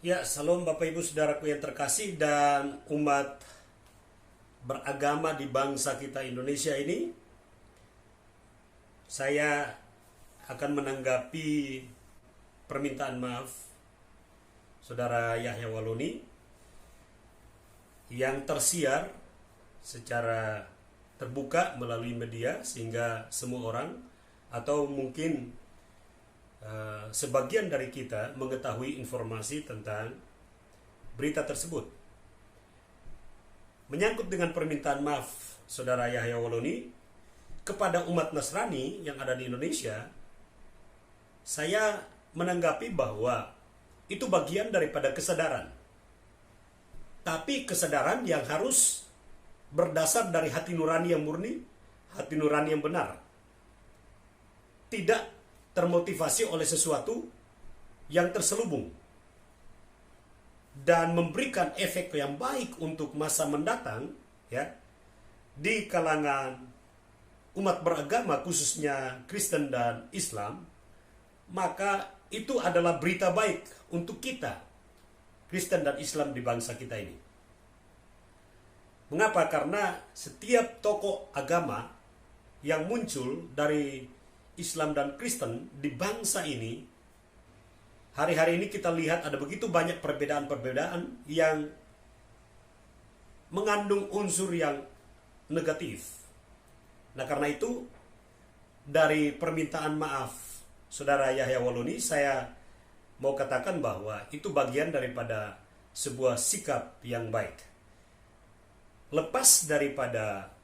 Ya, salam Bapak Ibu Saudaraku yang terkasih dan umat beragama di bangsa kita Indonesia ini. Saya akan menanggapi permintaan maaf Saudara Yahya Waloni yang tersiar secara terbuka melalui media sehingga semua orang atau mungkin sebagian dari kita mengetahui informasi tentang berita tersebut. Menyangkut dengan permintaan maaf Saudara Yahya Waloni kepada umat Nasrani yang ada di Indonesia, saya menanggapi bahwa itu bagian daripada kesadaran. Tapi kesadaran yang harus berdasar dari hati nurani yang murni, hati nurani yang benar. Tidak termotivasi oleh sesuatu yang terselubung dan memberikan efek yang baik untuk masa mendatang, ya, di kalangan umat beragama khususnya Kristen dan Islam. Maka itu adalah berita baik untuk kita Kristen dan Islam di bangsa kita ini. Mengapa? Karena setiap tokoh agama yang muncul dari Islam dan Kristen di bangsa ini, hari-hari ini kita lihat ada begitu banyak perbedaan-perbedaan yang mengandung unsur yang negatif. Nah, karena itu dari permintaan maaf Saudara Yahya Waloni, saya mau katakan bahwa itu bagian daripada sebuah sikap yang baik. Lepas daripada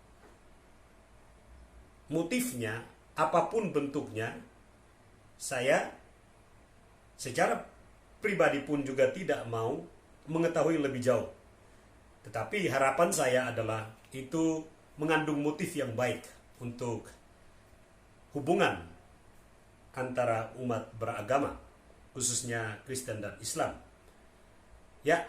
motifnya, apapun bentuknya, saya secara pribadi pun juga tidak mau mengetahui lebih jauh. Tetapi harapan saya adalah itu mengandung motif yang baik untuk hubungan antara umat beragama, khususnya Kristen dan Islam. Ya,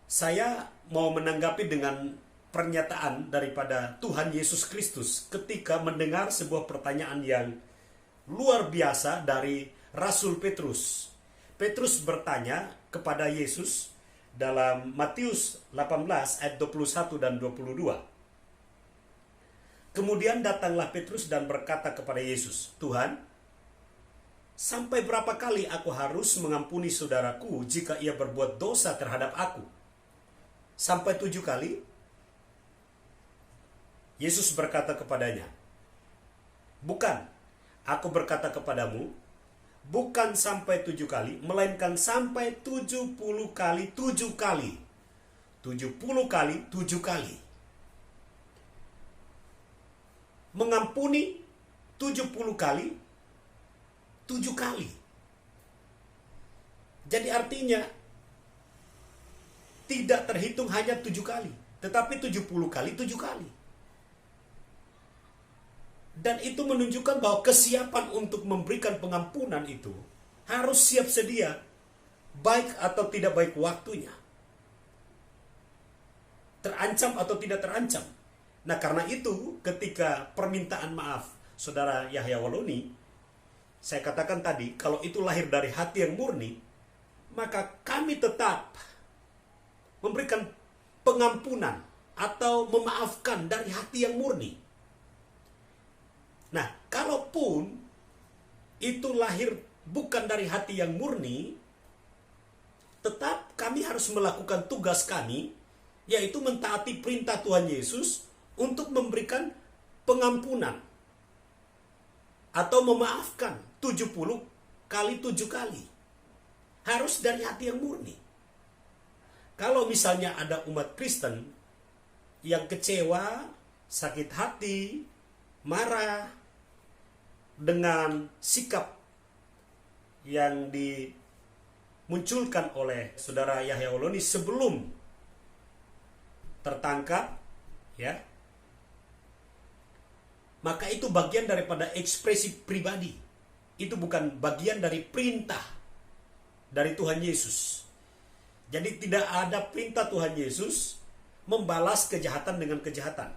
saya mau menanggapi dengan pernyataan daripada Tuhan Yesus Kristus ketika mendengar sebuah pertanyaan yang luar biasa dari Rasul Petrus. Petrus bertanya kepada Yesus dalam Matius 18 ayat 21 dan 22. Kemudian datanglah Petrus dan berkata kepada Yesus, "Tuhan, sampai berapa kali aku harus mengampuni saudaraku jika ia berbuat dosa terhadap aku? Sampai 7 kali?" Yesus berkata kepadanya, "Bukan, aku berkata kepadamu, bukan sampai 7 kali, melainkan sampai 70 kali 7 kali. 70 kali 7 kali. Mengampuni 70 kali 7 kali. Jadi artinya tidak terhitung hanya 7 kali, tetapi 70 kali 7 kali. Dan itu menunjukkan bahwa kesiapan untuk memberikan pengampunan itu harus siap sedia, baik atau tidak baik waktunya. Terancam atau tidak terancam. Nah, karena itu ketika permintaan maaf Saudara Yahya Waloni, saya katakan tadi, kalau itu lahir dari hati yang murni, maka kami tetap memberikan pengampunan atau memaafkan dari hati yang murni. Nah, kalaupun itu lahir bukan dari hati yang murni, tetap kami harus melakukan tugas kami, yaitu mentaati perintah Tuhan Yesus untuk memberikan pengampunan atau memaafkan 70 kali 7 kali. Harus dari hati yang murni. Kalau misalnya ada umat Kristen yang kecewa, sakit hati, marah dengan sikap yang dimunculkan oleh Saudara Yahya Waloni sebelum tertangkap, ya, maka itu bagian daripada ekspresi pribadi. Itu bukan bagian dari perintah dari Tuhan Yesus. Jadi tidak ada perintah Tuhan Yesus membalas kejahatan dengan kejahatan.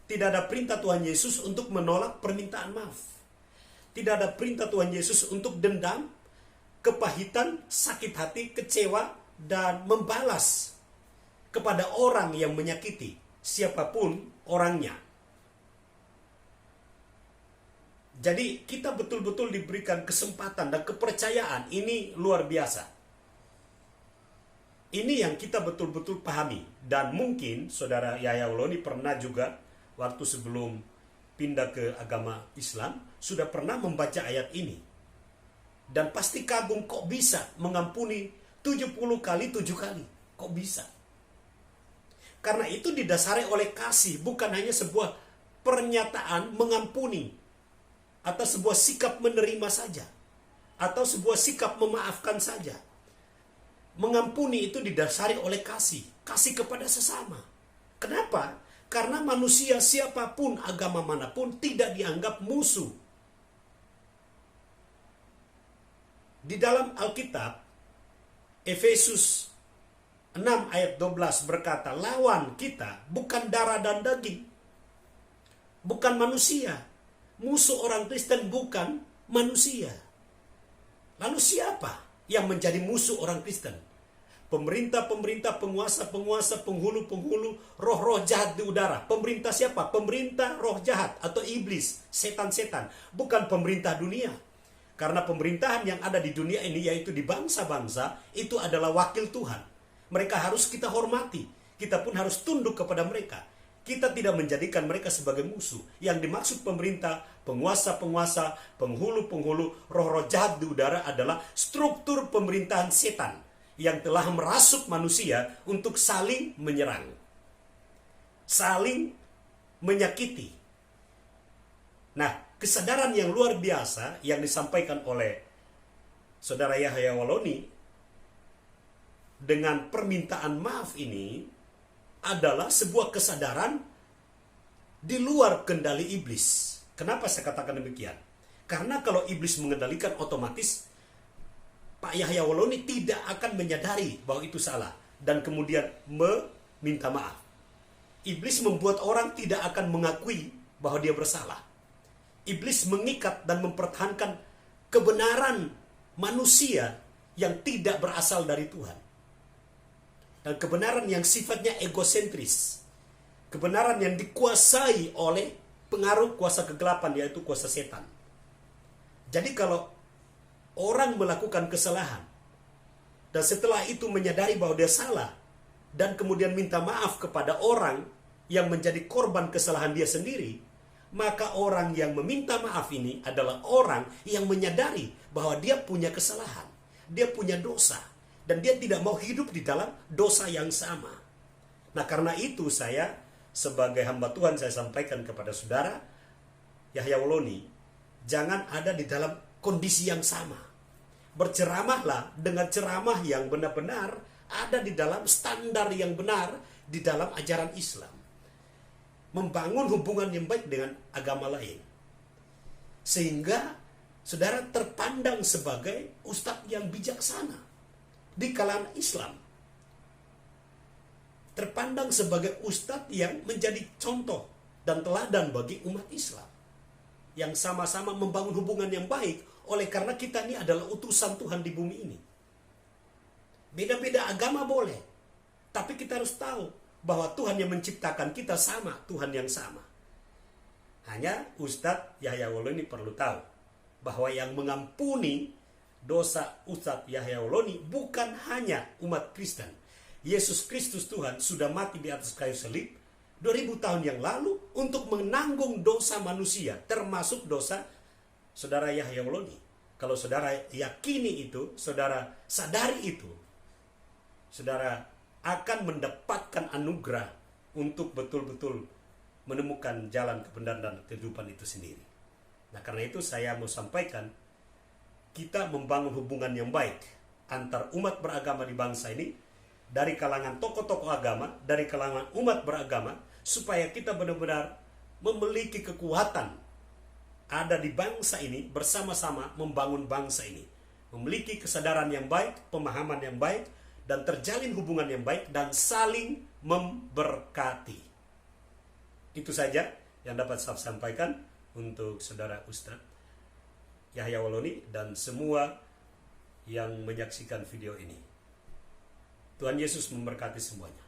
Tidak ada perintah Tuhan Yesus untuk menolak permintaan maaf. Tidak ada perintah Tuhan Yesus untuk dendam, kepahitan, sakit hati, kecewa, dan membalas kepada orang yang menyakiti, siapapun orangnya. Jadi kita betul-betul diberikan kesempatan dan kepercayaan. Ini luar biasa. Ini yang kita betul-betul pahami. Dan mungkin saudara Yahya Woloni pernah juga waktu sebelum pindah ke agama Islam sudah pernah membaca ayat ini. Dan pasti kagum, kok bisa mengampuni 70 kali 7 kali. Kok bisa? Karena itu didasari oleh kasih, bukan hanya sebuah pernyataan mengampuni atau sebuah sikap menerima saja, atau sebuah sikap memaafkan saja. Mengampuni itu didasari oleh kasih, kasih kepada sesama. Kenapa? Karena manusia siapapun, agama manapun, tidak dianggap musuh. Di dalam Alkitab, Efesus 6 ayat 12 berkata, lawan kita bukan darah dan daging, bukan manusia. Musuh orang Kristen bukan manusia. Lalu siapa yang menjadi musuh orang Kristen? Pemerintah-pemerintah, penguasa-penguasa, penghulu-penghulu, roh-roh jahat di udara. Pemerintah siapa? Pemerintah roh jahat atau iblis, setan-setan. Bukan pemerintah dunia. Karena pemerintahan yang ada di dunia ini, yaitu di bangsa-bangsa, itu adalah wakil Tuhan. Mereka harus kita hormati. Kita pun harus tunduk kepada mereka. Kita tidak menjadikan mereka sebagai musuh. Yang dimaksud pemerintah, penguasa-penguasa, penghulu-penghulu, roh-roh jahat di udara adalah struktur pemerintahan setan yang telah merasuk manusia untuk saling menyerang, saling menyakiti. Nah, kesadaran yang luar biasa yang disampaikan oleh saudara Yahya Woloni dengan permintaan maaf ini adalah sebuah kesadaran di luar kendali iblis. Kenapa saya katakan demikian? Karena kalau iblis mengendalikan, otomatis Pak Yahya Woloni tidak akan menyadari bahwa itu salah dan kemudian meminta maaf. Iblis membuat orang tidak akan mengakui bahwa dia bersalah. Iblis mengikat dan mempertahankan kebenaran manusia yang tidak berasal dari Tuhan. Dan kebenaran yang sifatnya egosentris. Kebenaran yang dikuasai oleh pengaruh kuasa kegelapan, yaitu kuasa setan. Jadi kalau orang melakukan kesalahan, dan setelah itu menyadari bahwa dia salah, dan kemudian minta maaf kepada orang yang menjadi korban kesalahan dia sendiri, maka orang yang meminta maaf ini adalah orang yang menyadari bahwa dia punya kesalahan, dia punya dosa, dan dia tidak mau hidup di dalam dosa yang sama. Nah, karena itu saya sebagai hamba Tuhan, saya sampaikan kepada saudara Yahya Woloni, jangan ada di dalam kondisi yang sama. Berceramahlah dengan ceramah yang benar-benar ada di dalam standar yang benar di dalam ajaran Islam. Membangun hubungan yang baik dengan agama lain. Sehingga saudara terpandang sebagai ustadz yang bijaksana di kalangan Islam. Terpandang sebagai ustadz yang menjadi contoh dan teladan bagi umat Islam. Yang sama-sama membangun hubungan yang baik, oleh karena kita ini adalah utusan Tuhan di bumi ini. Beda-beda agama boleh, tapi kita harus tahu bahwa Tuhan yang menciptakan kita sama, Tuhan yang sama. Hanya Ustadz Yahya Woloni perlu tahu bahwa yang mengampuni dosa Ustadz Yahya Woloni bukan hanya umat Kristen. Yesus Kristus Tuhan sudah mati di atas kayu salib 2000 tahun yang lalu untuk menanggung dosa manusia, termasuk dosa saudara Yahya Woloni. Kalau saudara yakini itu, saudara sadari itu, saudara akan mendapatkan anugerah untuk betul-betul menemukan jalan kebenaran dan kehidupan itu sendiri. Nah, karena itu saya mau sampaikan, kita membangun hubungan yang baik antar umat beragama di bangsa ini, dari kalangan tokoh-tokoh agama, dari kalangan umat beragama, supaya kita benar-benar memiliki kekuatan ada di bangsa ini, bersama-sama membangun bangsa ini, memiliki kesadaran yang baik, pemahaman yang baik, dan terjalin hubungan yang baik, dan saling memberkati. Itu saja yang dapat saya sampaikan untuk saudara Ustadz Yahya Waloni dan semua yang menyaksikan video ini. Tuhan Yesus memberkati semuanya.